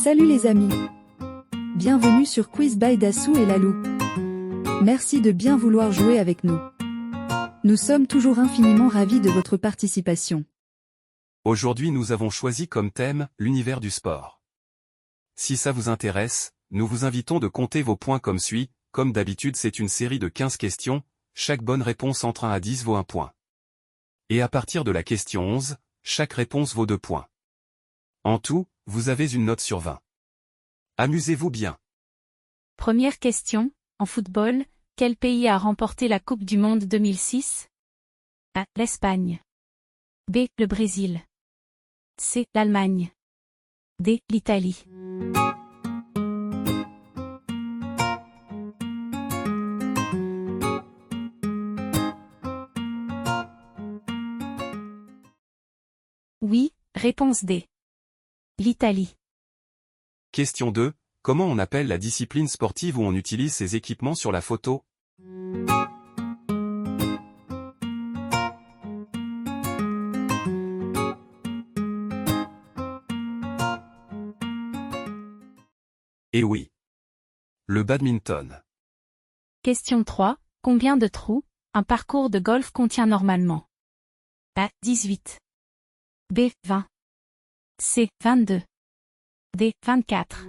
Salut les amis. Bienvenue sur Quiz by Dassou et Lalou. Merci de bien vouloir jouer avec nous. Nous sommes toujours infiniment ravis de votre participation. Aujourd'hui nous avons choisi comme thème l'univers du sport. Si ça vous intéresse, nous vous invitons de compter vos points comme suit. Comme d'habitude c'est une série de 15 questions, chaque bonne réponse entre 1 à 10 vaut 1 point. Et à partir de la question 11, chaque réponse vaut 2 points. En tout, vous avez une note sur 20. Amusez-vous bien. Première question, en football, quel pays a remporté la Coupe du Monde 2006? A. L'Espagne. B. Le Brésil. C. L'Allemagne. D. L'Italie. Oui, réponse D. L'Italie. Question 2, comment on appelle la discipline sportive où on utilise ces équipements sur la photo? Eh oui. Le badminton. Question 3, combien de trous un parcours de golf contient normalement? A. 18. B. 20. C. 22. D. 24.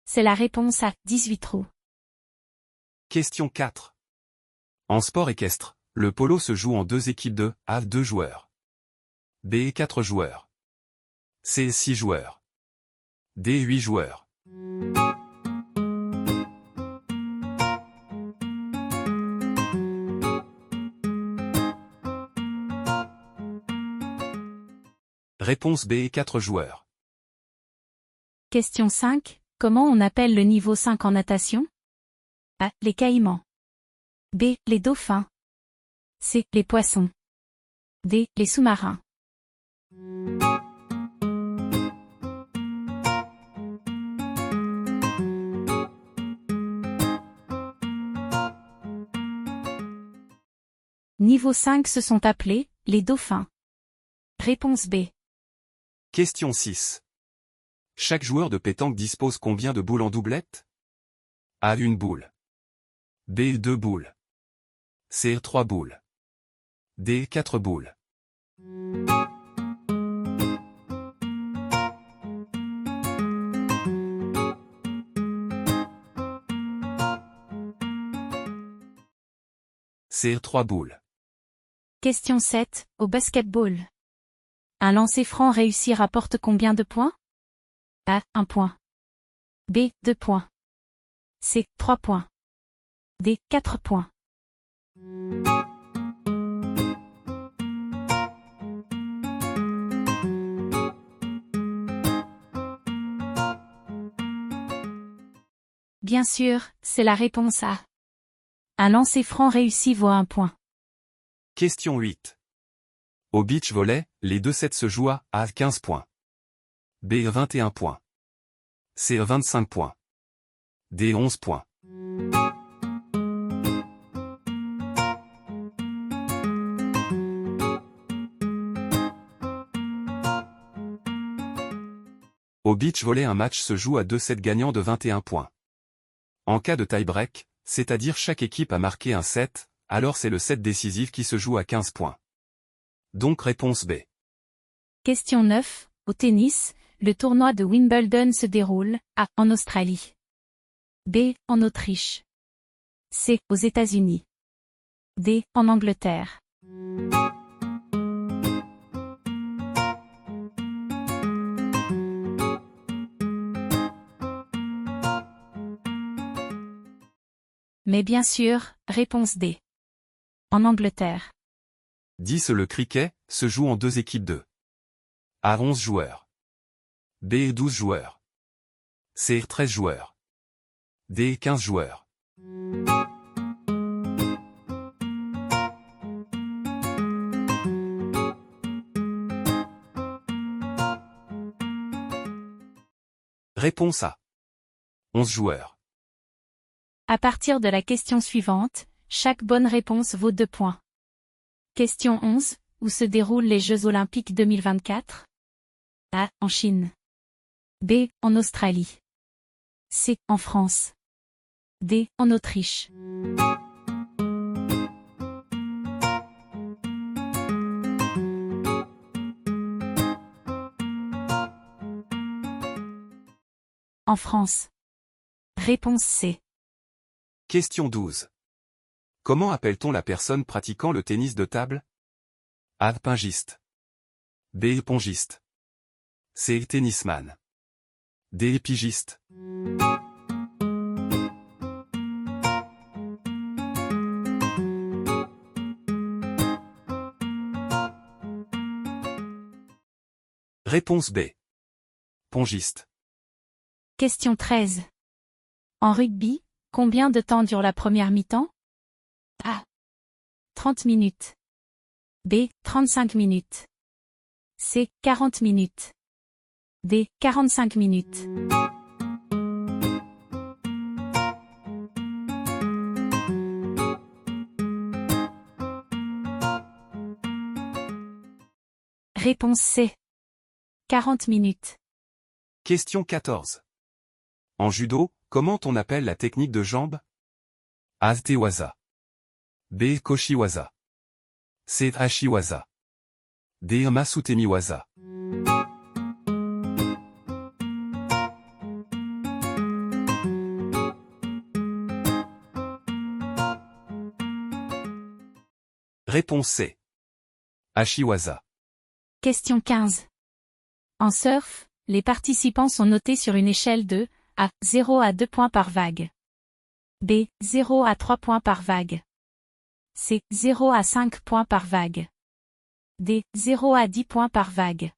C'est la réponse A. 18 trous. Question 4. En sport équestre, le polo se joue en 2 équipes de A. 2 joueurs. B. 4 joueurs. C. 6 joueurs. D. 8 joueurs. Réponse B. 4 joueurs. Question 5, comment on appelle le niveau 5 en natation? A. Les caïmans. B. Les dauphins. C. Les poissons. D. Les sous-marins. Niveau 5 se sont appelés les dauphins. Réponse B. Question 6. Chaque joueur de pétanque dispose combien de boules en doublette? A. 1 boule. B. 2 boules. C. 3 boules. D. 4 boules. C. 3 boules. Question 7, au basketball. Un lancer franc réussi rapporte combien de points? A. 1 point. B. 2 points. C. 3 points. D. 4 points. Bien sûr, c'est la réponse A. Un lancer franc réussi vaut 1 point. Question 8. Au beach volley, les 2 sets se jouent à A. 15 points. B. 21 points. C. 25 points. D. 11 points. Au beach volley un match se joue à 2 sets gagnants de 21 points. En cas de tie-break, c'est-à-dire chaque équipe a marqué un set, alors c'est le set décisif qui se joue à 15 points. Donc réponse B. Question 9, au tennis, le tournoi de Wimbledon se déroule A. En Australie. B. En Autriche. C. Aux États-Unis. D. En Angleterre. Mais bien sûr, réponse D. En Angleterre. 10. Le cricket se joue en 2 équipes de A. 11 joueurs. B. 12 joueurs. C. 13 joueurs. D. 15 joueurs. Réponse A. 11 joueurs. À partir de la question suivante, chaque bonne réponse vaut 2 points. Question 11. Où se déroulent les Jeux Olympiques 2024? A. En Chine. B. En Australie. C. En France. D. En Autriche. En France. Réponse C. Question 12. Comment appelle-t-on la personne pratiquant le tennis de table? A. Pingiste. B. Pongiste. C. Tennisman. D. Pigiste. Réponse B. Pongiste. Question 13. En rugby, combien de temps dure la première mi-temps? A. 30 minutes. B. 35 minutes. C. 40 minutes. D. 45 minutes. Réponse C. 40 minutes. Question 14. En judo, comment on appelle la technique de jambe? A. Tewaza. B. Koshiwaza. C. Hashiwaza. D. Masutemiwaza. Réponse C. Hashiwaza. Question 15. En surf, les participants sont notés sur une échelle de A. 0 à 2 points par vague. B. 0 à 3 points par vague. C. 0 à 5 points par vague. D. 0 à 10 points par vague.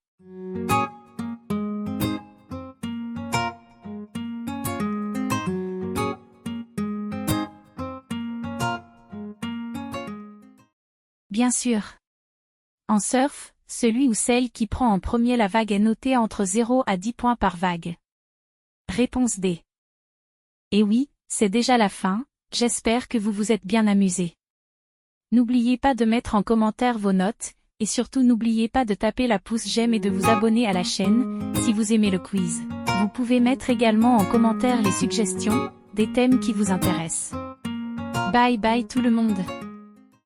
Bien sûr. En surf, celui ou celle qui prend en premier la vague est noté entre 0 à 10 points par vague. Réponse D. Et oui, c'est déjà la fin, j'espère que vous vous êtes bien amusés. N'oubliez pas de mettre en commentaire vos notes, et surtout n'oubliez pas de taper la pouce j'aime et de vous abonner à la chaîne, si vous aimez le quiz. Vous pouvez mettre également en commentaire les suggestions, des thèmes qui vous intéressent. Bye bye tout le monde.